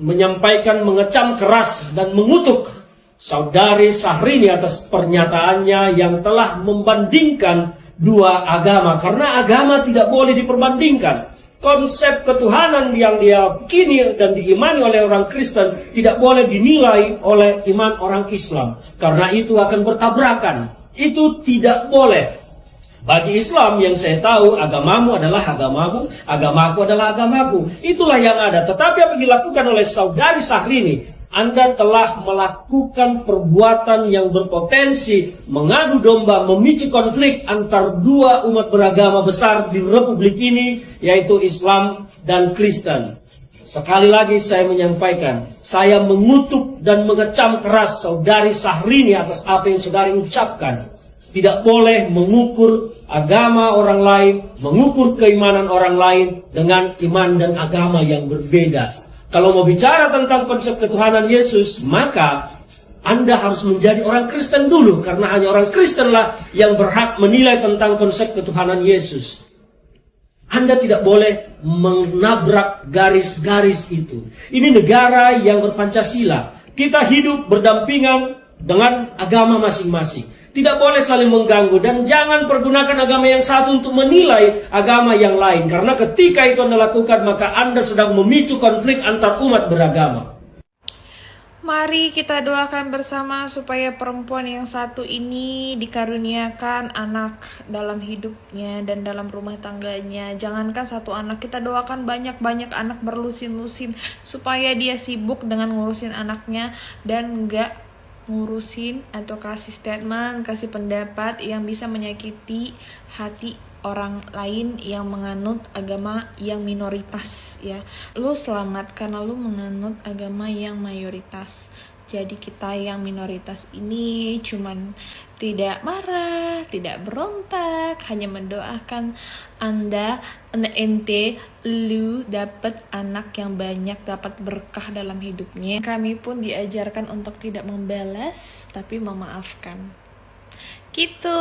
mengecam keras dan mengutuk saudari Syahrini atas pernyataannya yang telah membandingkan dua agama. Karena agama tidak boleh diperbandingkan. Konsep ketuhanan yang diyakini dan diimani oleh orang Kristen tidak boleh dinilai oleh iman orang Islam. Karena itu akan bertabrakan. Itu tidak boleh. Bagi Islam yang saya tahu, agamamu adalah agamamu, agamaku adalah agamaku. Itulah yang ada. Tetapi apa yang dilakukan oleh saudari Syahrini, Anda telah melakukan perbuatan yang berpotensi mengadu domba, memicu konflik antar dua umat beragama besar di Republik ini, yaitu Islam dan Kristen. Sekali lagi saya menyampaikan, saya mengutuk dan mengecam keras saudari Syahrini atas apa yang saudari ucapkan. Tidak boleh mengukur agama orang lain, mengukur keimanan orang lain dengan iman dan agama yang berbeda. Kalau mau bicara tentang konsep ketuhanan Yesus, maka Anda harus menjadi orang Kristen dulu. Karena hanya orang Kristenlah yang berhak menilai tentang konsep ketuhanan Yesus. Anda tidak boleh menabrak garis-garis itu. Ini negara yang berpancasila. Kita hidup berdampingan dengan agama masing-masing. Tidak boleh saling mengganggu dan jangan pergunakan agama yang satu untuk menilai agama yang lain. Karena ketika itu Anda lakukan, maka Anda sedang memicu konflik antar umat beragama. Mari kita doakan bersama supaya perempuan yang satu ini dikaruniakan anak dalam hidupnya dan dalam rumah tangganya. Jangankan satu anak, kita doakan banyak-banyak anak berlusin-lusin supaya dia sibuk dengan ngurusin anaknya dan enggak ngurusin atau kasih statement, kasih pendapat yang bisa menyakiti hati orang lain yang menganut agama yang minoritas ya. Lu selamat karena lu menganut agama yang mayoritas. Jadi kita yang minoritas ini cuman tidak marah, tidak berontak, hanya mendoakan ente lu dapat anak yang banyak, dapat berkah dalam hidupnya. Kami pun diajarkan untuk tidak membalas tapi memaafkan. Gitu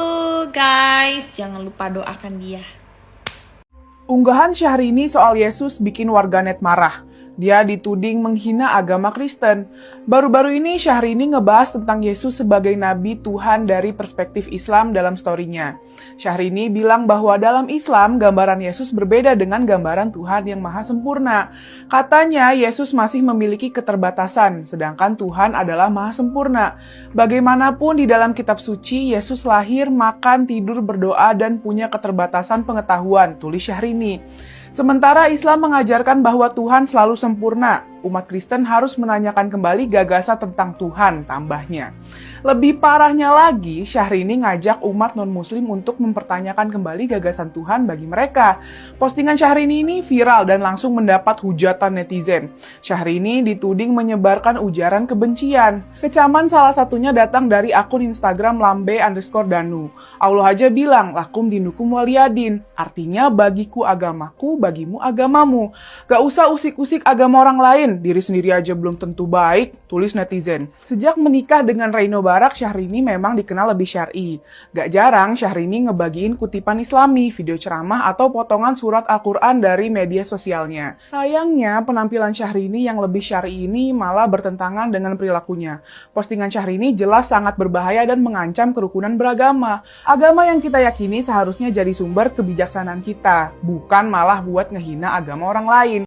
guys, jangan lupa doakan dia. Unggahan Syahrini soal Yesus bikin warganet marah. Dia dituding menghina agama Kristen. Baru-baru ini Syahrini ngebahas tentang Yesus sebagai nabi Tuhan dari perspektif Islam dalam story-nya. Syahrini bilang bahwa dalam Islam gambaran Yesus berbeda dengan gambaran Tuhan yang maha sempurna. Katanya Yesus masih memiliki keterbatasan, sedangkan Tuhan adalah maha sempurna. Bagaimanapun di dalam kitab suci, Yesus lahir, makan, tidur, berdoa, dan punya keterbatasan pengetahuan, tulis Syahrini. Sementara Islam mengajarkan bahwa Tuhan selalu sempurna. Umat Kristen harus menanyakan kembali gagasan tentang Tuhan, tambahnya. Lebih parahnya lagi, Syahrini ngajak umat non-muslim untuk mempertanyakan kembali gagasan Tuhan bagi mereka. Postingan Syahrini ini viral dan langsung mendapat hujatan netizen. Syahrini dituding menyebarkan ujaran kebencian. Kecaman salah satunya datang dari akun Instagram lambe_danu. Allah aja bilang, lakum dinukum waliyadin. Artinya bagiku agamaku, bagimu agamamu. Gak usah usik-usik agama orang lain, diri sendiri aja belum tentu baik, tulis netizen. Sejak menikah dengan Reino Barak, Syahrini memang dikenal lebih syar'i. Gak jarang Syahrini ngebagiin kutipan Islami, video ceramah atau potongan surat Al-Quran dari media sosialnya. Sayangnya penampilan Syahrini yang lebih syar'i ini malah bertentangan dengan perilakunya. Postingan Syahrini jelas sangat berbahaya dan mengancam kerukunan beragama. Agama yang kita yakini seharusnya jadi sumber kebijaksanaan kita, bukan malah buat ngehina agama orang lain.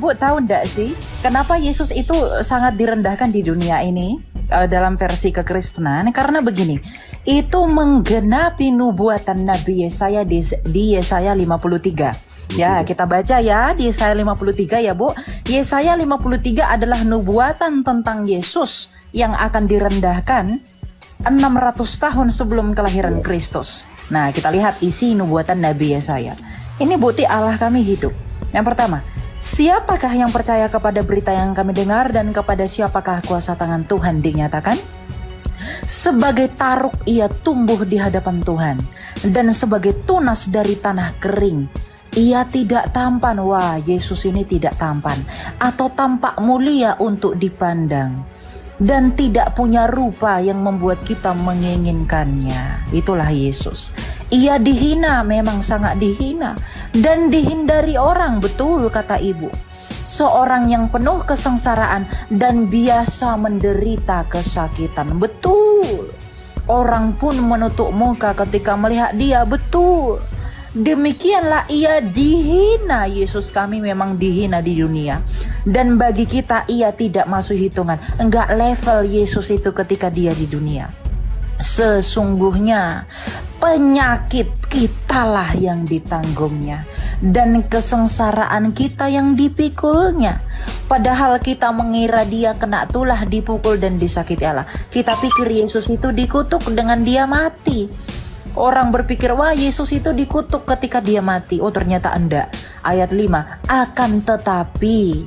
Bu, tahu enggak sih kenapa Yesus itu sangat direndahkan di dunia ini dalam versi kekristenan? Karena begini, itu menggenapi nubuatan Nabi Yesaya di Yesaya 53. Ya, kita baca ya di Yesaya 53 ya Bu. Yesaya 53 adalah nubuatan tentang Yesus yang akan direndahkan 600 tahun sebelum kelahiran Kristus. Nah, kita lihat isi nubuatan Nabi Yesaya. Ini bukti Allah kami hidup. Yang pertama, siapakah yang percaya kepada berita yang kami dengar dan kepada siapakah kuasa tangan Tuhan dinyatakan? Sebagai taruk ia tumbuh di hadapan Tuhan dan sebagai tunas dari tanah kering. Ia tidak tampan, wah Yesus ini tidak tampan, atau tampak mulia untuk dipandang, dan tidak punya rupa yang membuat kita menginginkannya. Itulah Yesus. Ia dihina, memang sangat dihina, dan dihindari orang, betul kata ibu. Seorang yang penuh kesengsaraan dan biasa menderita kesakitan, betul. Orang pun menutup muka ketika melihat dia, betul. Demikianlah ia dihina. Yesus kami memang dihina di dunia, dan bagi kita ia tidak masuk hitungan. Enggak level Yesus itu ketika dia di dunia. Sesungguhnya penyakit kitalah yang ditanggungnya, dan kesengsaraan kita yang dipikulnya. Padahal kita mengira dia kena tulah, dipukul dan disakiti Allah. Kita pikir Yesus itu dikutuk dengan dia mati. Orang berpikir, wah Yesus itu dikutuk ketika dia mati. Oh ternyata enggak. Ayat 5, akan tetapi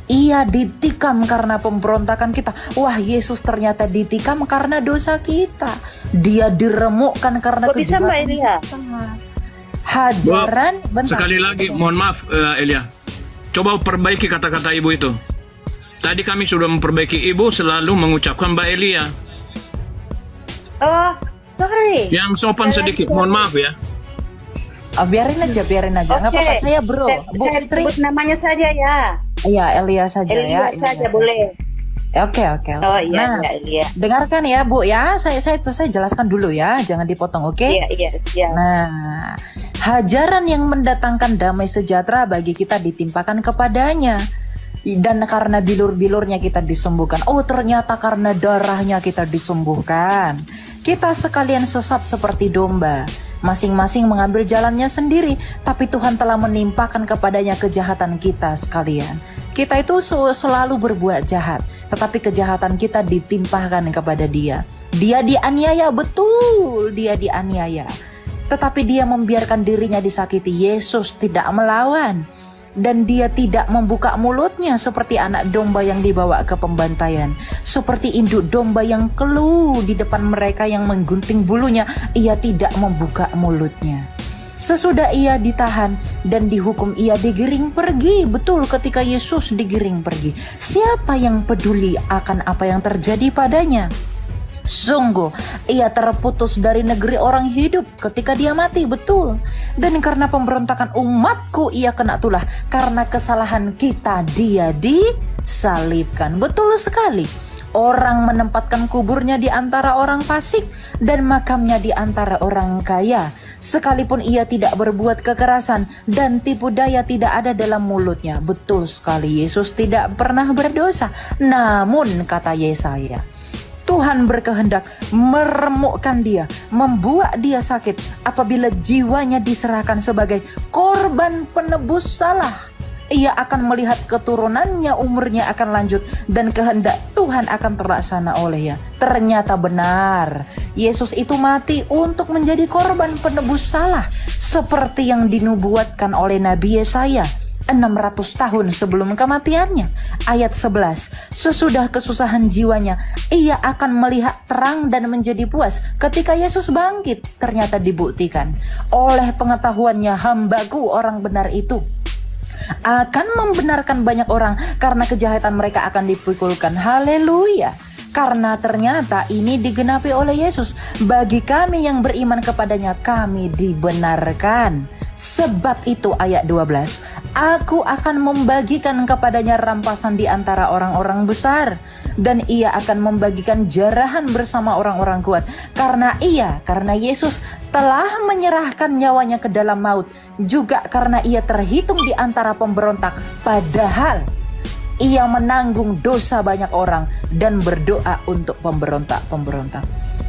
ia ditikam karena pemberontakan kita. Wah Yesus ternyata ditikam karena dosa kita. Dia diremukkan karena Kok bisa Mbak Elia? Hajaran, bentar. Sekali lagi, mohon maaf Elia. Coba perbaiki kata-kata ibu itu. Tadi kami sudah memperbaiki, ibu selalu mengucapkan Mbak Elia. Oh, sorry. Yang sopan sedikit, mohon maaf ya. Biarin aja. Nggak apa-apa, saya bro. Bu Saya Fitri. sebut namanya saja ya. Iya, Elia saja Elia ya. saja boleh. Oke. Oh iya, Nah, Elia. dengarkan ya Bu ya. Saya jelaskan dulu ya, jangan dipotong, oke? Iya, siap. Nah, hajaran yang mendatangkan damai sejahtera bagi kita ditimpakan kepadanya. Dan karena bilur-bilurnya kita disembuhkan. Oh ternyata karena darahnya kita disembuhkan. Kita sekalian sesat seperti domba, masing-masing mengambil jalannya sendiri, tapi Tuhan telah menimpakan kepadanya kejahatan kita sekalian. Kita itu selalu berbuat jahat, tetapi kejahatan kita ditimpahkan kepada dia. Dia dianiaya, betul, dia dianiaya, tetapi dia membiarkan dirinya disakiti. Yesus tidak melawan, dan dia tidak membuka mulutnya seperti anak domba yang dibawa ke pembantaian, seperti induk domba yang keluh di depan mereka yang menggunting bulunya. Ia tidak membuka mulutnya. Sesudah ia ditahan dan dihukum, ia digiring pergi. Betul, ketika Yesus digiring pergi, siapa yang peduli akan apa yang terjadi padanya? Sungguh, ia terputus dari negeri orang hidup ketika dia mati, betul. Dan karena pemberontakan umatku ia kena tulah, karena kesalahan kita dia disalibkan. Betul sekali. Orang menempatkan kuburnya di antara orang fasik dan makamnya di antara orang kaya. Sekalipun ia tidak berbuat kekerasan dan tipu daya tidak ada dalam mulutnya. Betul sekali, Yesus tidak pernah berdosa. Namun kata Yesaya, Tuhan berkehendak meremukkan dia, membuat dia sakit apabila jiwanya diserahkan sebagai korban penebus salah. Ia akan melihat keturunannya, umurnya akan lanjut, dan kehendak Tuhan akan terlaksana olehnya. Ternyata benar, Yesus itu mati untuk menjadi korban penebus salah, seperti yang dinubuatkan oleh Nabi Yesaya 600 tahun sebelum kematiannya. Ayat 11, sesudah kesusahan jiwanya, ia akan melihat terang dan menjadi puas ketika Yesus bangkit. Ternyata dibuktikan oleh pengetahuannya, hambaku orang benar itu akan membenarkan banyak orang, karena kejahatan mereka akan dipukulkan. Haleluya. Karena ternyata ini digenapi oleh Yesus. Bagi kami yang beriman kepadanya, kami dibenarkan. Sebab itu ayat 12, aku akan membagikan kepadanya rampasan di antara orang-orang besar, dan ia akan membagikan jarahan bersama orang-orang kuat. Karena Yesus telah menyerahkan nyawanya ke dalam maut, juga karena ia terhitung di antara pemberontak, padahal ia menanggung dosa banyak orang dan berdoa untuk pemberontak-pemberontak.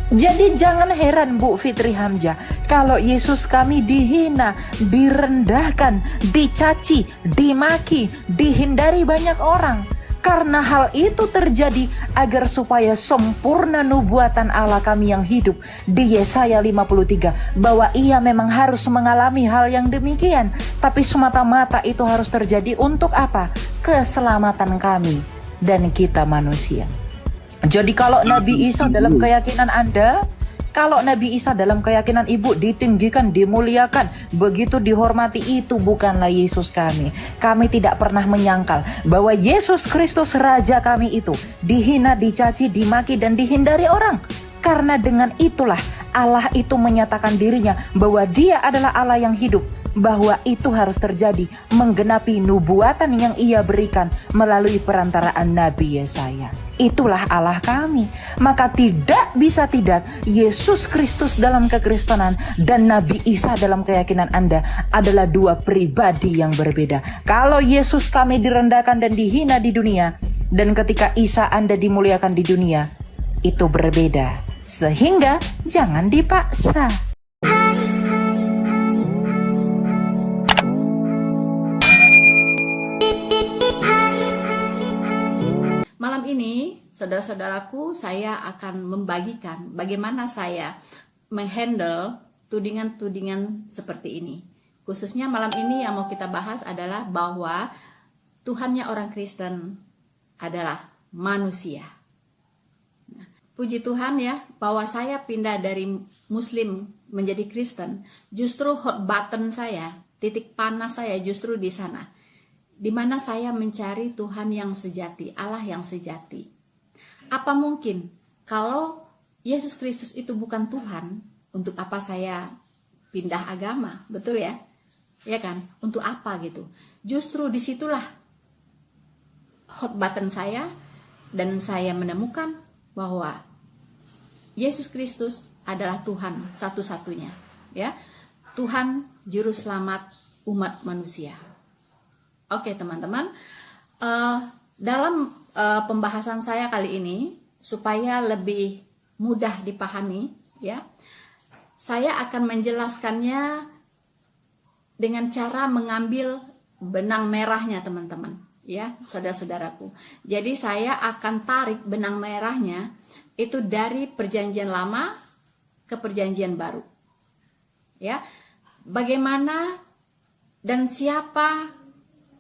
Jadi jangan heran Bu Fitri Hamzah kalau Yesus kami dihina, direndahkan, dicaci, dimaki, dihindari banyak orang. Karena hal itu terjadi agar supaya sempurna nubuatan Allah kami yang hidup di Yesaya 53, bahwa ia memang harus mengalami hal yang demikian. Tapi semata-mata itu harus terjadi untuk apa? Keselamatan kami dan kita manusia. Jadi kalau Nabi Isa dalam keyakinan Anda, Kalau Nabi Isa dalam keyakinan ibu ditinggikan, dimuliakan, begitu dihormati, itu bukanlah Yesus kami. Kami tidak pernah menyangkal bahwa Yesus Kristus Raja kami itu dihina, dicaci, dimaki, dan dihindari orang. Karena dengan itulah Allah itu menyatakan dirinya bahwa Dia adalah Allah yang hidup, bahwa itu harus terjadi menggenapi nubuatan yang Ia berikan melalui perantaraan Nabi Yesaya. Itulah Allah kami. Maka tidak bisa tidak, Yesus Kristus dalam kekristenan dan Nabi Isa dalam keyakinan Anda adalah dua pribadi yang berbeda. Kalau Yesus kami direndahkan dan dihina di dunia, dan ketika Isa Anda dimuliakan di dunia, itu berbeda. Sehingga jangan dipaksa. Malam ini, saudara-saudaraku, saya akan membagikan bagaimana saya menghandle tudingan-tudingan seperti ini. Khususnya malam ini yang mau kita bahas adalah bahwa Tuhannya orang Kristen adalah manusia. Nah, puji Tuhan ya, bahwa saya pindah dari Muslim menjadi Kristen, justru hot button saya, titik panas saya justru di sana. Di mana saya mencari Tuhan yang sejati, Allah yang sejati. Apa mungkin kalau Yesus Kristus itu bukan Tuhan, untuk apa saya pindah agama? Betul ya? Ya kan? Untuk apa gitu? Justru disitulah hot button saya, dan saya menemukan bahwa Yesus Kristus adalah Tuhan satu-satunya, ya, Tuhan Juru Selamat umat manusia. Oke teman-teman, dalam pembahasan saya kali ini, supaya lebih mudah dipahami, ya, saya akan menjelaskannya dengan cara mengambil benang merahnya teman-teman, ya saudara-saudaraku. Jadi saya akan tarik benang merahnya itu dari perjanjian lama ke perjanjian baru, ya. Bagaimana dan siapa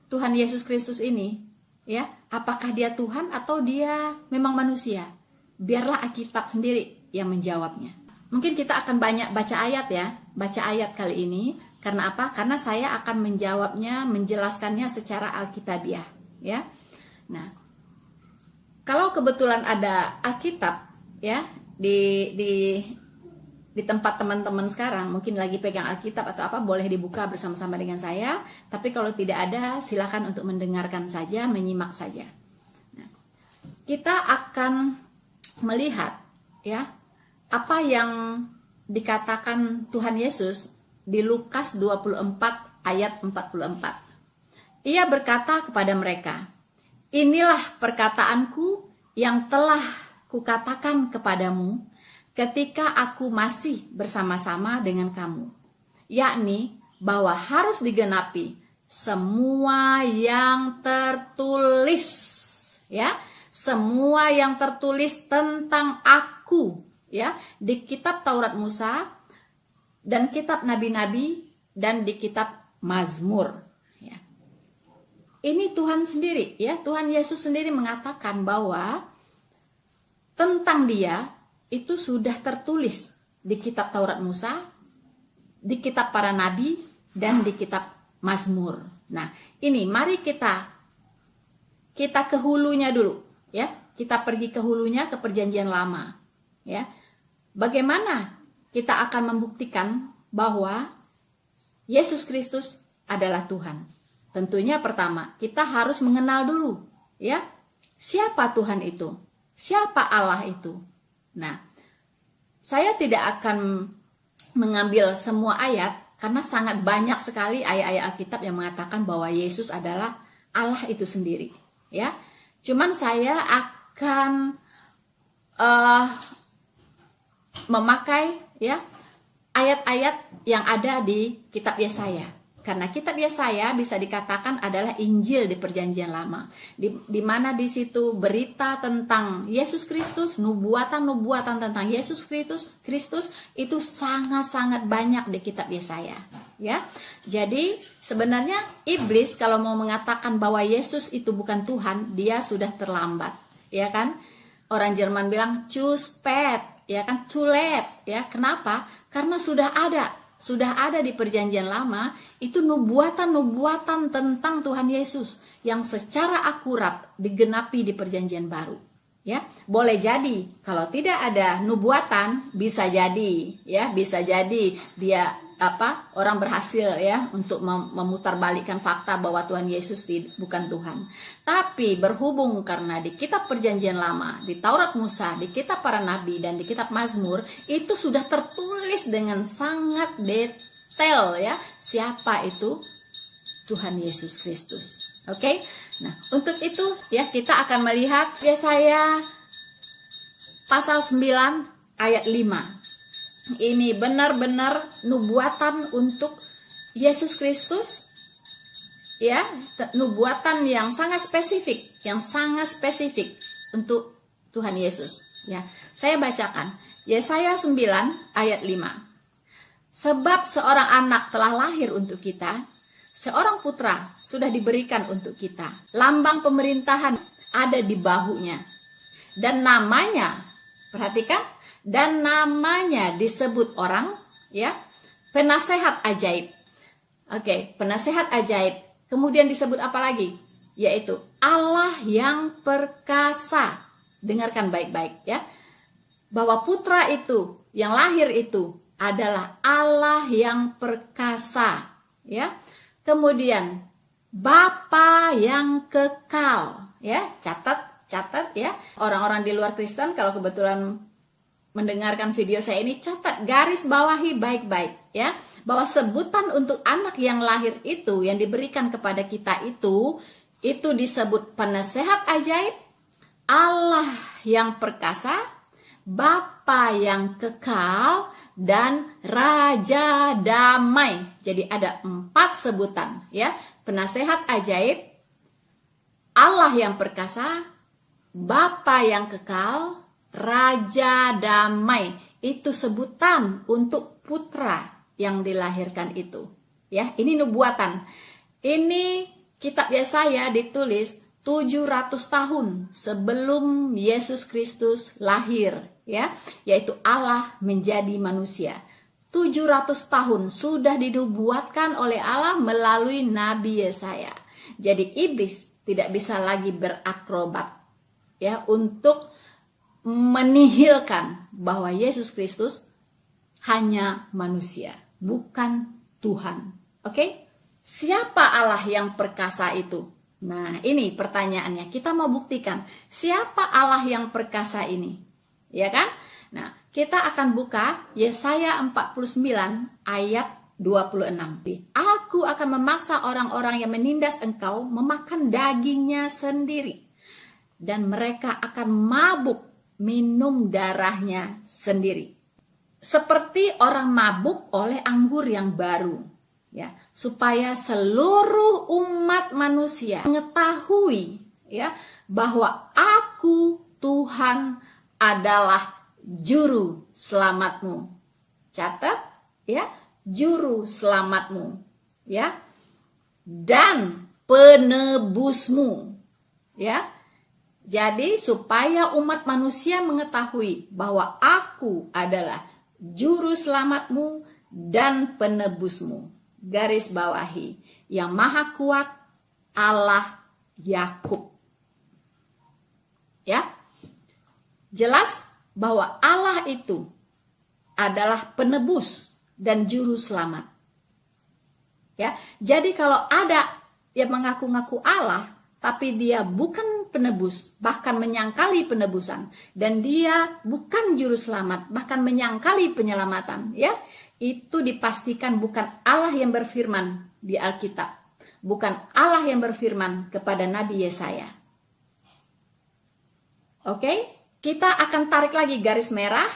Tuhan Yesus Kristus ini, ya, apakah dia Tuhan atau dia memang manusia? Biarlah Alkitab sendiri yang menjawabnya. Mungkin kita akan banyak baca ayat ya, baca ayat kali ini. Karena apa? Karena saya akan menjawabnya, menjelaskannya secara Alkitabiah, ya. Nah, kalau kebetulan ada Alkitab, ya, di tempat teman-teman sekarang mungkin lagi pegang Alkitab atau apa, boleh dibuka bersama-sama dengan saya. Tapi kalau tidak ada, silakan untuk mendengarkan saja, menyimak saja. Nah, kita akan melihat ya apa yang dikatakan Tuhan Yesus di Lukas 24 ayat 44. Ia berkata kepada mereka, "Inilah perkataanku yang telah kukatakan kepadamu ketika aku masih bersama-sama dengan kamu, yakni bahwa harus digenapi semua yang tertulis, ya, semua yang tertulis tentang aku, ya, di kitab Taurat Musa dan kitab nabi-nabi dan di kitab Mazmur, ya." Ini Tuhan sendiri, ya, Tuhan Yesus sendiri mengatakan bahwa tentang Dia itu sudah tertulis di kitab Taurat Musa, di kitab para nabi, dan di kitab Mazmur. Nah, ini mari kita ke hulunya dulu, ya. Kita pergi ke hulunya, ke perjanjian lama, ya. Bagaimana kita akan membuktikan bahwa Yesus Kristus adalah Tuhan? Tentunya pertama, kita harus mengenal dulu, ya, siapa Tuhan itu? Siapa Allah itu? Nah, saya tidak akan mengambil semua ayat karena sangat banyak sekali ayat-ayat Alkitab yang mengatakan bahwa Yesus adalah Allah itu sendiri, ya. Cuman saya akan memakai ya ayat-ayat yang ada di kitab Yesaya. Karena kitab Yesaya bisa dikatakan adalah Injil di perjanjian lama, di mana di situ berita tentang Yesus Kristus, nubuatan-nubuatan tentang Yesus Kristus itu sangat-sangat banyak di kitab Yesaya, ya. Jadi sebenarnya iblis kalau mau mengatakan bahwa Yesus itu bukan Tuhan, dia sudah terlambat, ya kan? Orang Jerman bilang zu spät, ya kan, too late, ya. Kenapa? Karena sudah ada di perjanjian lama itu nubuatan-nubuatan tentang Tuhan Yesus yang secara akurat digenapi di perjanjian baru. Ya, boleh jadi kalau tidak ada nubuatan bisa jadi dia orang berhasil ya untuk memutarbalikkan fakta bahwa Tuhan Yesus bukan Tuhan. Tapi berhubung karena di kitab perjanjian lama, di Taurat Musa, di kitab para nabi dan di kitab Mazmur itu sudah tertulis dengan sangat detail ya siapa itu Tuhan Yesus Kristus. Oke? Nah, untuk itu ya kita akan melihat Yesaya pasal 9 ayat 5. Ini benar-benar nubuatan untuk Yesus Kristus. Ya, nubuatan yang sangat spesifik untuk Tuhan Yesus. Ya, saya bacakan Yesaya 9 ayat 5. Sebab seorang anak telah lahir untuk kita, seorang putra sudah diberikan untuk kita. Lambang pemerintahan ada di bahunya. Dan namanya, perhatikan, dan namanya disebut orang, ya, penasehat ajaib. Oke, penasehat ajaib. Kemudian disebut apa lagi? Yaitu Allah yang perkasa. Dengarkan baik-baik ya. Bahwa putra itu, yang lahir itu adalah Allah yang perkasa, ya. Kemudian Bapa yang kekal, ya. Catat ya. Orang-orang di luar Kristen kalau kebetulan mendengarkan video saya ini, catat, garis bawahi baik-baik ya, bahwa sebutan untuk anak yang lahir itu yang diberikan kepada kita itu disebut penasehat ajaib, Allah yang perkasa, Bapa yang kekal, dan Raja damai. Jadi ada 4 sebutan ya, penasehat ajaib, Allah yang perkasa, Bapa yang kekal, Raja damai. Itu sebutan untuk putra yang dilahirkan itu. Ya, ini nubuatan. Ini kitab Yesaya ditulis 700 tahun sebelum Yesus Kristus lahir, ya, yaitu Allah menjadi manusia. 700 tahun sudah dinubuatkan oleh Allah melalui Nabi Yesaya. Jadi iblis tidak bisa lagi berakrobat ya untuk menihilkan bahwa Yesus Kristus hanya manusia, bukan Tuhan. Oke? Siapa Allah yang perkasa itu? Nah, ini pertanyaannya. Kita mau buktikan siapa Allah yang perkasa ini. Ya kan? Nah, kita akan buka Yesaya 49 ayat 26. Aku akan memaksa orang-orang yang menindas engkau memakan dagingnya sendiri, dan mereka akan mabuk minum darahnya sendiri. Seperti orang mabuk oleh anggur yang baru. Ya, supaya seluruh umat manusia mengetahui ya bahwa aku Tuhan adalah juru selamatmu. Catat ya, juru selamatmu ya, dan penebusmu ya. Jadi supaya umat manusia mengetahui bahwa aku adalah juru selamatmu dan penebusmu. Garis bawahi, yang maha kuat Allah Yakub. Ya. Jelas bahwa Allah itu adalah penebus dan juru selamat. Ya. Jadi kalau ada yang mengaku-ngaku Allah tapi dia bukan penebus, bahkan menyangkali penebusan, dan dia bukan juru selamat, bahkan menyangkali penyelamatan, ya, itu dipastikan bukan Allah yang berfirman di Alkitab, bukan Allah yang berfirman kepada Nabi Yesaya. Oke, kita akan tarik lagi garis merah,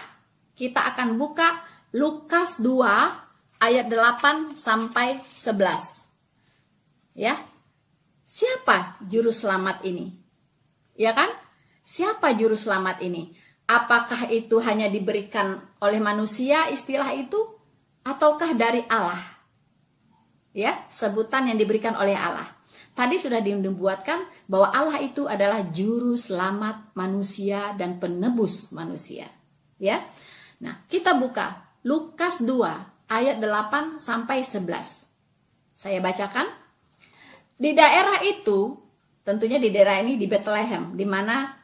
kita akan buka Lukas 2 ayat 8 sampai 11. Ya. Siapa juru selamat ini? Ya kan? Siapa juru selamat ini? Apakah itu hanya diberikan oleh manusia istilah itu? Ataukah dari Allah? Ya, sebutan yang diberikan oleh Allah. Tadi sudah dinubuatkan bahwa Allah itu adalah juru selamat manusia dan penebus manusia. ya. Nah, kita buka Lukas 2 ayat 8 sampai 11. Saya bacakan. Di daerah itu, tentunya di daerah ini di Bethlehem, di mana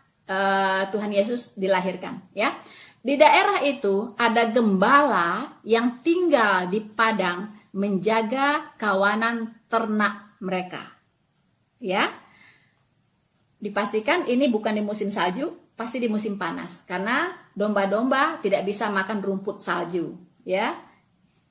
Tuhan Yesus dilahirkan, ya. Di daerah itu ada gembala yang tinggal di padang menjaga kawanan ternak mereka. Ya. Dipastikan ini bukan di musim salju, pasti di musim panas karena domba-domba tidak bisa makan rumput salju, ya.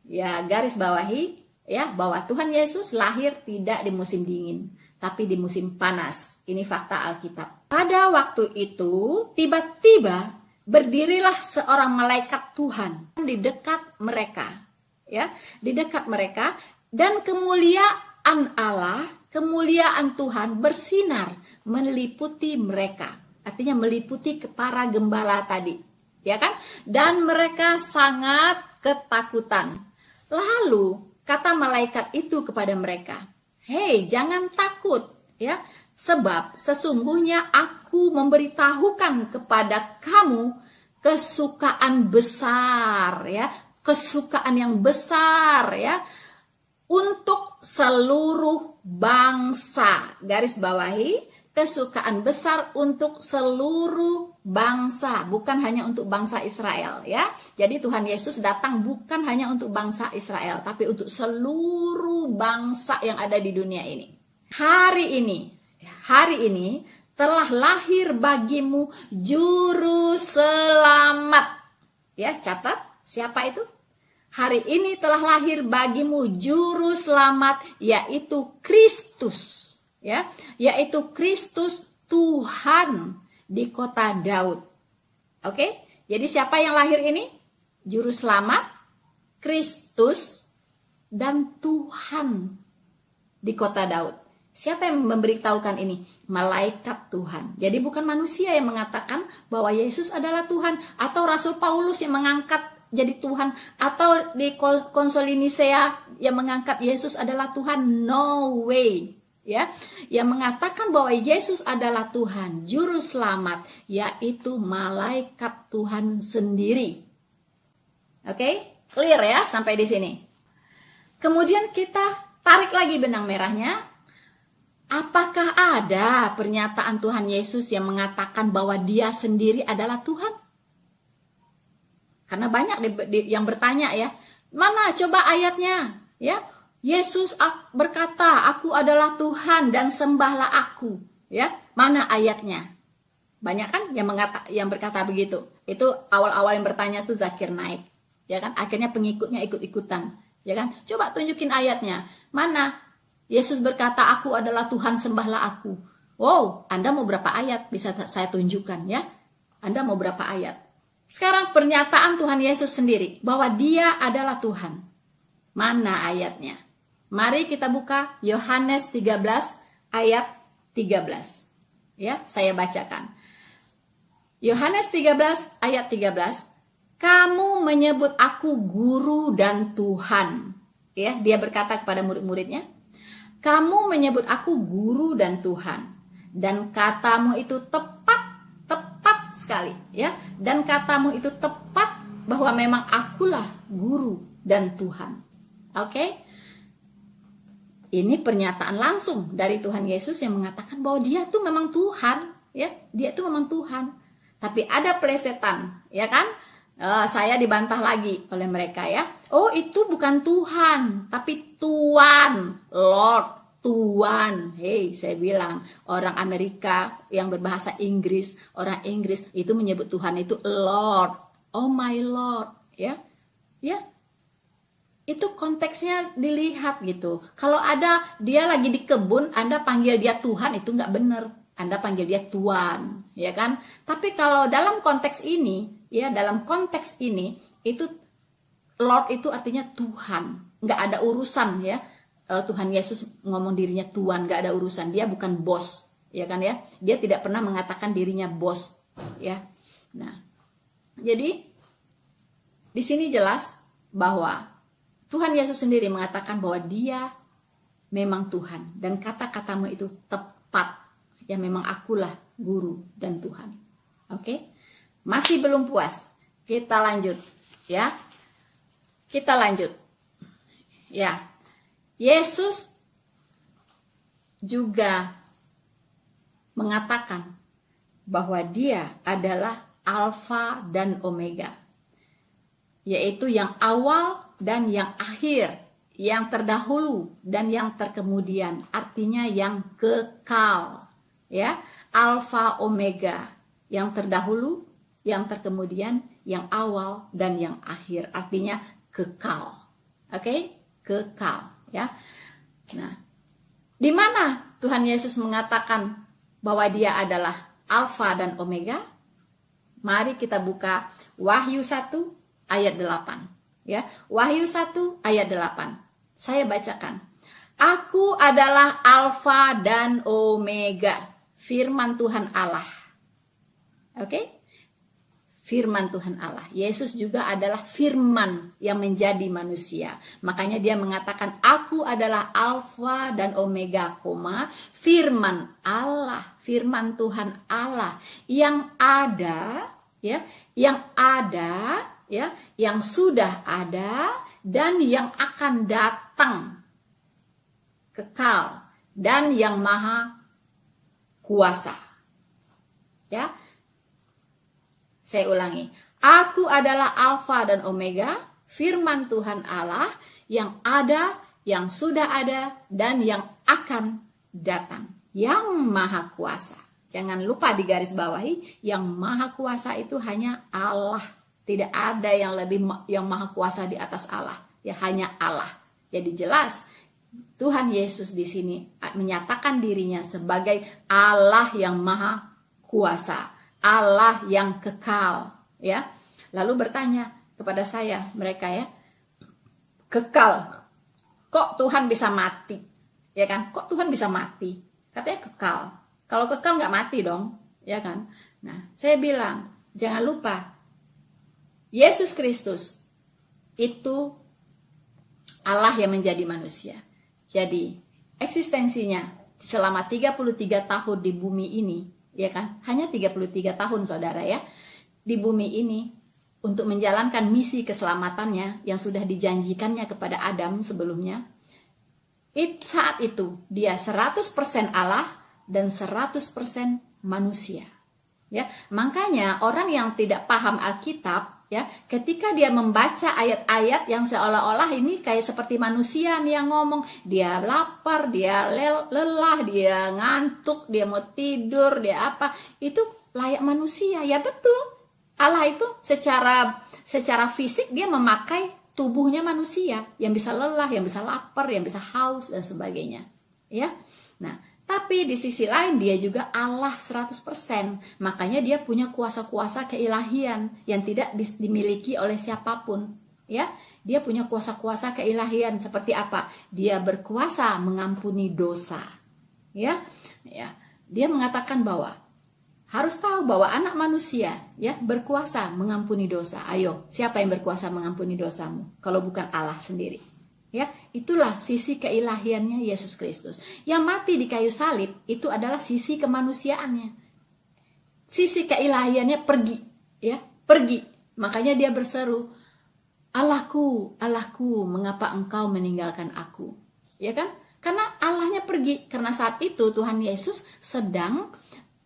Ya, garis bawahi ya bahwa Tuhan Yesus lahir tidak di musim dingin, tapi di musim panas. Ini fakta Alkitab. Pada waktu itu, tiba-tiba berdirilah seorang malaikat Tuhan di dekat mereka, ya, di dekat mereka, dan kemuliaan Allah, kemuliaan Tuhan bersinar meliputi mereka. Artinya meliputi para gembala tadi, ya kan? Dan mereka sangat ketakutan. Lalu kata malaikat itu kepada mereka, "Hei, jangan takut, ya, sebab sesungguhnya aku memberitahukan kepada kamu kesukaan besar, ya, kesukaan yang besar, ya, untuk seluruh bangsa." Garis bawahi, kesukaan besar untuk seluruh bangsa, bukan hanya untuk bangsa Israel, ya. Jadi Tuhan Yesus datang bukan hanya untuk bangsa Israel, tapi untuk seluruh bangsa yang ada di dunia ini. Hari ini telah lahir bagimu juru selamat. Ya, catat, siapa itu? Hari ini telah lahir bagimu juru selamat, yaitu Kristus. Ya, yaitu Kristus Tuhan di kota Daud. Oke? Jadi siapa yang lahir ini? Juru selamat, Kristus, dan Tuhan di kota Daud. Siapa yang memberitahukan ini? Malaikat Tuhan. Jadi bukan manusia yang mengatakan bahwa Yesus adalah Tuhan, atau Rasul Paulus yang mengangkat jadi Tuhan, atau di Konsili Nisea yang mengangkat Yesus adalah Tuhan. No way. Ya, yang mengatakan bahwa Yesus adalah Tuhan, juru selamat, yaitu malaikat Tuhan sendiri. Oke? Clear ya sampai di sini. Kemudian kita tarik lagi benang merahnya. Apakah ada pernyataan Tuhan Yesus yang mengatakan bahwa Dia sendiri adalah Tuhan? Karena banyak yang bertanya ya, mana coba ayatnya? Ya, Yesus berkata, "Aku adalah Tuhan dan sembahlah aku." Ya, mana ayatnya? Banyak kan yang berkata begitu. Itu awal-awal yang bertanya tuh Zakir naik, ya kan? Akhirnya pengikutnya ikut-ikutan, ya kan? Coba tunjukin ayatnya. Mana? Yesus berkata, "Aku adalah Tuhan, sembahlah aku." Wow, Anda mau berapa ayat? Bisa saya tunjukkan ya. Anda mau berapa ayat? Sekarang pernyataan Tuhan Yesus sendiri bahwa Dia adalah Tuhan. Mana ayatnya? Mari kita buka Yohanes 13 ayat 13. Ya, saya bacakan. Yohanes 13 ayat 13. "Kamu menyebut aku guru dan Tuhan." Ya, dia berkata kepada murid-muridnya, "Kamu menyebut aku guru dan Tuhan, dan katamu itu tepat sekali, ya. Dan katamu itu tepat bahwa memang akulah guru dan Tuhan." Oke? Ini pernyataan langsung dari Tuhan Yesus yang mengatakan bahwa Dia tuh memang Tuhan, ya. Dia tuh memang Tuhan. Tapi ada plesetan, ya kan? Saya dibantah lagi oleh mereka ya. Oh, itu bukan Tuhan, tapi Tuan, Lord, Tuan. Hei, saya bilang orang Amerika yang berbahasa Inggris, orang Inggris itu menyebut Tuhan itu Lord. Oh my Lord, ya. Ya. Itu konteksnya dilihat gitu. Kalau ada dia lagi di kebun, Anda panggil dia Tuhan, itu nggak benar. Anda panggil dia Tuan, ya kan? Tapi kalau dalam konteks ini, ya dalam konteks ini, itu Lord itu artinya Tuhan. Nggak ada urusan ya. Tuhan Yesus ngomong dirinya Tuan, nggak ada urusan. Dia bukan bos, ya kan ya? Dia tidak pernah mengatakan dirinya bos, ya. Nah, jadi di sini jelas bahwa Tuhan Yesus sendiri mengatakan bahwa Dia memang Tuhan. Dan kata-katamu itu tepat. Ya, memang akulah guru dan Tuhan. Oke? Masih belum puas. Kita lanjut, ya. Kita lanjut. Ya. Yesus juga mengatakan bahwa dia adalah Alfa dan Omega, yaitu yang awal dan yang akhir, yang terdahulu dan yang terkemudian, artinya yang kekal, ya. Alfa Omega, yang terdahulu, yang terkemudian, yang awal dan yang akhir, artinya kekal. Oke? Kekal, ya. Nah, di mana Tuhan Yesus mengatakan bahwa dia adalah Alfa dan Omega? Mari kita buka Wahyu 1 ayat 8. Ya, Wahyu 1 ayat 8. Saya bacakan. Aku adalah Alfa dan Omega, firman Tuhan Allah. Oke? Firman Tuhan Allah. Yesus juga adalah firman yang menjadi manusia. Makanya dia mengatakan, aku adalah Alfa dan Omega, firman Allah, firman Tuhan Allah yang ada, ya, yang ada, ya, yang sudah ada dan yang akan datang, kekal dan yang maha kuasa. Ya. Saya ulangi, aku adalah Alfa dan Omega, firman Tuhan Allah yang ada, yang sudah ada, dan yang akan datang, yang maha kuasa. Jangan lupa digaris bawahi, yang maha kuasa itu hanya Allah. Tidak ada yang maha kuasa di atas Allah, ya hanya Allah. Jadi jelas Tuhan Yesus di sini menyatakan dirinya sebagai Allah yang maha kuasa. Allah yang kekal, ya. Lalu bertanya kepada saya mereka, ya, kekal, kok Tuhan bisa mati, ya kan? Kok Tuhan bisa mati? Katanya kekal. Kalau kekal nggak mati dong, ya kan? Nah, saya bilang jangan lupa Yesus Kristus itu Allah yang menjadi manusia. Jadi eksistensinya selama 33 tahun di bumi ini, ya kan? Hanya 33 tahun saudara, ya, di bumi ini untuk menjalankan misi keselamatannya yang sudah dijanjikannya kepada Adam sebelumnya. Saat itu dia 100% Allah dan 100% manusia. Ya, makanya orang yang tidak paham Alkitab, ya, ketika dia membaca ayat-ayat yang seolah-olah ini kayak seperti manusia nih yang ngomong, dia lapar, dia lelah, dia ngantuk, dia mau tidur, dia apa, itu layak manusia. Ya betul, Allah itu secara fisik dia memakai tubuhnya manusia yang bisa lelah, yang bisa lapar, yang bisa haus dan sebagainya, ya. Nah, tapi di sisi lain dia juga Allah 100%. Makanya dia punya kuasa-kuasa keilahian yang tidak dimiliki oleh siapapun, ya. Dia punya kuasa-kuasa keilahian seperti apa? Dia berkuasa mengampuni dosa. Ya. Ya. Dia mengatakan bahwa harus tahu bahwa anak manusia, ya, berkuasa mengampuni dosa. Ayo, siapa yang berkuasa mengampuni dosamu kalau bukan Allah sendiri? Ya, itulah sisi keilahiannya Yesus Kristus. Yang mati di kayu salib itu adalah sisi kemanusiaannya. Sisi keilahiannya pergi, ya, pergi. Makanya dia berseru, Allahku, Allahku, mengapa engkau meninggalkan aku? Ya kan? Karena Allahnya pergi. Karena saat itu Tuhan Yesus sedang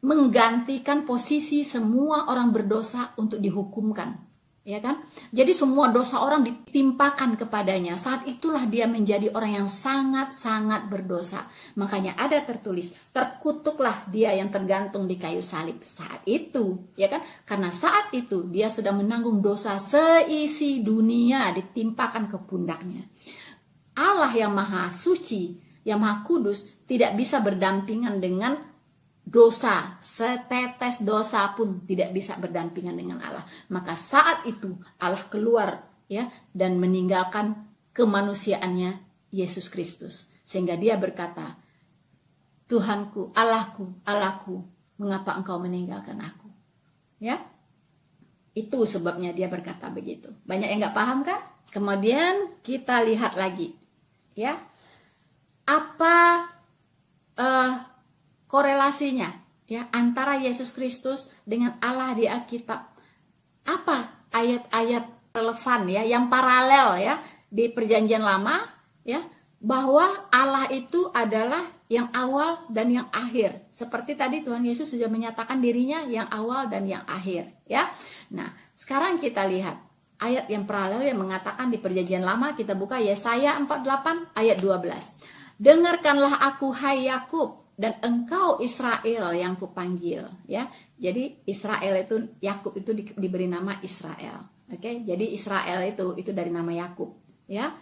menggantikan posisi semua orang berdosa untuk dihukumkan. Ya kan? Jadi semua dosa orang ditimpakan kepadanya. Saat itulah dia menjadi orang yang sangat-sangat berdosa. Makanya ada tertulis, terkutuklah dia yang tergantung di kayu salib. Saat itu, ya kan? Karena saat itu dia sedang menanggung dosa seisi dunia ditimpakan ke pundaknya. Allah yang maha suci, yang maha kudus tidak bisa berdampingan dengan dosa, setetes dosa pun tidak bisa berdampingan dengan Allah. Maka saat itu Allah keluar, ya, dan meninggalkan kemanusiaannya Yesus Kristus, sehingga dia berkata, Tuhanku, Allahku, Allahku, mengapa engkau meninggalkan aku? Ya, itu sebabnya dia berkata begitu. Banyak yang nggak paham kan? Kemudian kita lihat lagi, ya, apa korelasinya, ya, antara Yesus Kristus dengan Allah di Alkitab. ayat-ayat relevan ya, yang paralel ya di Perjanjian Lama ya, bahwa Allah itu adalah yang awal dan yang akhir. Seperti tadi Tuhan Yesus sudah menyatakan dirinya yang awal dan yang akhir ya. Nah, sekarang kita lihat ayat yang paralel yang mengatakan di Perjanjian Lama. Kita buka Yesaya 48 ayat 12. Dengarkanlah aku hai Yakub, dan engkau Israel yang kupanggil ya. Jadi Israel itu, Yakub itu diberi nama Israel. Oke, jadi Israel itu dari nama Yakub ya.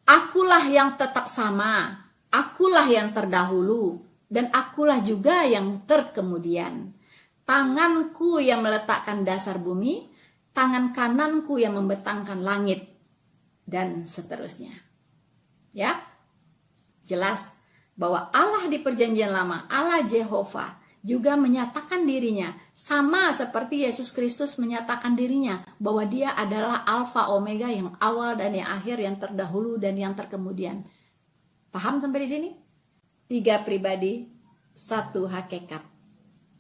Akulah yang tetap sama, akulah yang terdahulu, dan akulah juga yang terkemudian. Tanganku yang meletakkan dasar bumi, tangan kananku yang membentangkan langit, dan seterusnya. Ya, jelas bahwa Allah di Perjanjian Lama, Allah Jehovah, juga menyatakan dirinya sama seperti Yesus Kristus menyatakan dirinya bahwa dia adalah Alfa Omega, yang awal dan yang akhir, yang terdahulu dan yang terkemudian. Paham sampai di sini? 3 pribadi, 1 hakikat.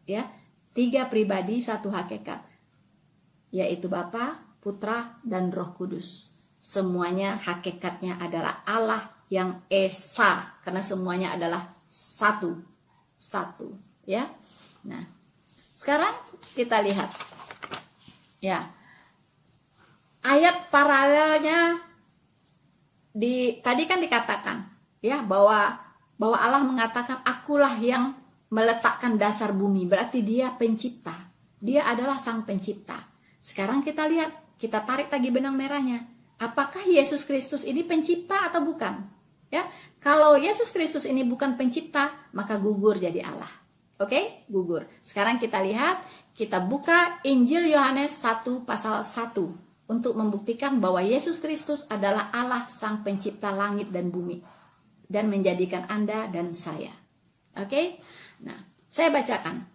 Ya, 3 pribadi, 1 hakikat. Yaitu Bapa, Putra, dan Roh Kudus. Semuanya hakikatnya adalah Allah yang Esa, karena semuanya adalah satu ya. Nah, sekarang kita lihat ya, ayat paralelnya tadi kan dikatakan ya bahwa Allah mengatakan akulah yang meletakkan dasar bumi, berarti dia pencipta, dia adalah sang pencipta. Sekarang kita lihat, kita tarik lagi benang merahnya, apakah Yesus Kristus ini pencipta atau bukan? Ya, kalau Yesus Kristus ini bukan pencipta, maka gugur jadi Allah. Oke, gugur. Sekarang kita lihat, kita buka Injil Yohanes 1 pasal 1 untuk membuktikan bahwa Yesus Kristus adalah Allah sang pencipta langit dan bumi dan menjadikan Anda dan saya. Oke? Nah, saya bacakan.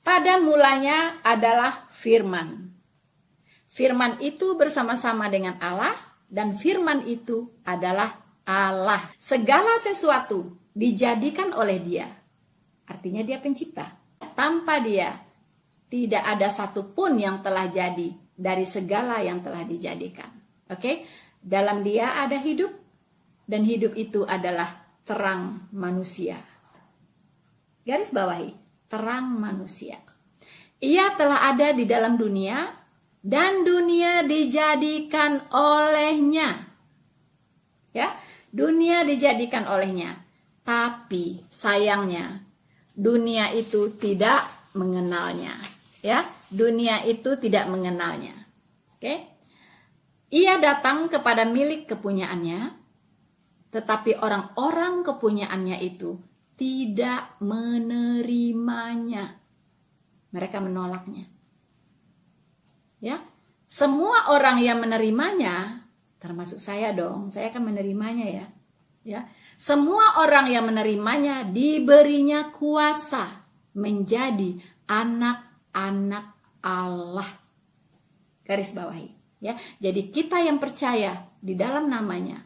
Pada mulanya adalah firman. Firman itu bersama-sama dengan Allah, dan firman itu adalah Allah. Segala sesuatu dijadikan oleh Dia. Artinya Dia pencipta. Tanpa Dia tidak ada satupun yang telah jadi dari segala yang telah dijadikan. Oke? Dalam Dia ada hidup, dan hidup itu adalah terang manusia. Garis bawahi, terang manusia. Ia telah ada di dalam dunia, dan dunia dijadikan olehnya. Ya, dunia dijadikan olehnya. Tapi sayangnya dunia itu tidak mengenalnya. Ya, dunia itu tidak mengenalnya. Oke? Ia datang kepada milik kepunyaannya, tetapi orang-orang kepunyaannya itu tidak menerimanya. Mereka menolaknya. Ya, semua orang yang menerimanya, termasuk saya dong, saya akan menerimanya ya. Ya, semua orang yang menerimanya diberinya kuasa menjadi anak-anak Allah. Garis bawahi ya. Jadi kita yang percaya di dalam namanya,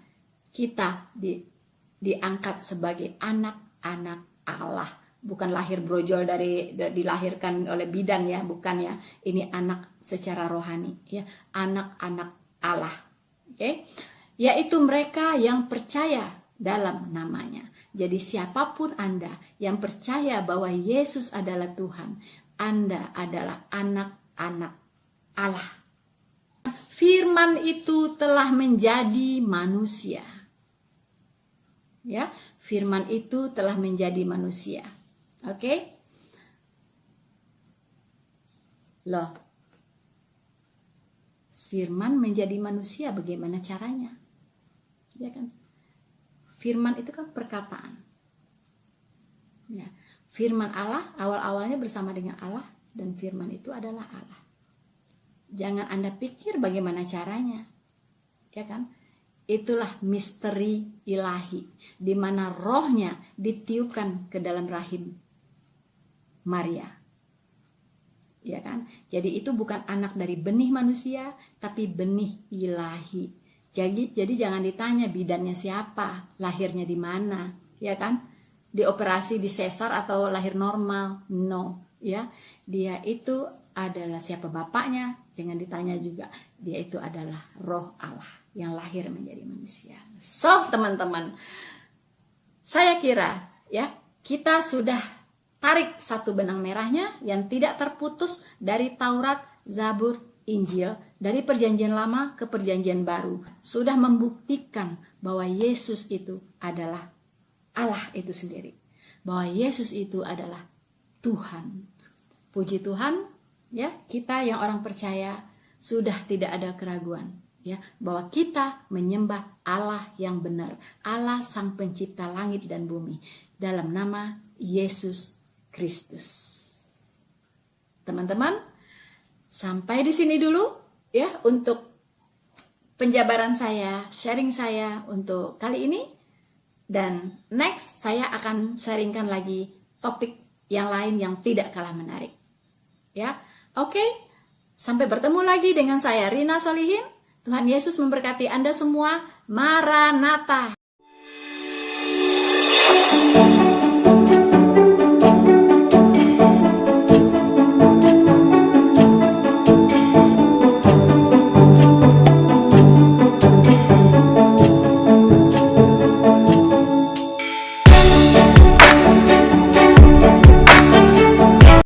kita diangkat sebagai anak-anak Allah. Bukan lahir brojol dilahirkan oleh bidan ya, bukan ya. Ini anak secara rohani ya, anak-anak Allah. Oke? Yaitu mereka yang percaya dalam namanya. Jadi siapapun Anda yang percaya bahwa Yesus adalah Tuhan, Anda adalah anak-anak Allah. Firman itu telah menjadi manusia. Ya, firman itu telah menjadi manusia. Oke? Loh. Firman menjadi manusia, bagaimana caranya? Ya kan? Firman itu kan perkataan. Ya. Firman Allah awal-awalnya bersama dengan Allah, dan firman itu adalah Allah. Jangan Anda pikir bagaimana caranya. Ya kan? Itulah misteri ilahi, di mana rohnya ditiupkan ke dalam rahim Maria. Ya kan? Jadi itu bukan anak dari benih manusia, tapi benih ilahi. Jadi jangan ditanya bidannya siapa, lahirnya di mana, ya kan? Dioperasi di sesar atau lahir normal? No, ya. Dia itu adalah siapa bapaknya, jangan ditanya juga. Dia itu adalah Roh Allah yang lahir menjadi manusia. So, teman-teman, saya kira ya, kita sudah tarik satu benang merahnya yang tidak terputus dari Taurat, Zabur, Injil, dari perjanjian lama ke perjanjian baru. Sudah membuktikan bahwa Yesus itu adalah Allah itu sendiri. Bahwa Yesus itu adalah Tuhan. Puji Tuhan, ya, kita yang orang percaya sudah tidak ada keraguan, ya, bahwa kita menyembah Allah yang benar, Allah Sang Pencipta langit dan bumi, dalam nama Yesus Kristus. Teman-teman, sampai di sini dulu ya untuk penjabaran saya, sharing saya untuk kali ini. Dan next saya akan sharingkan lagi topik yang lain yang tidak kalah menarik. Ya, oke. Sampai bertemu lagi dengan saya Rina Solihin. Tuhan Yesus memberkati Anda semua. Maranatha.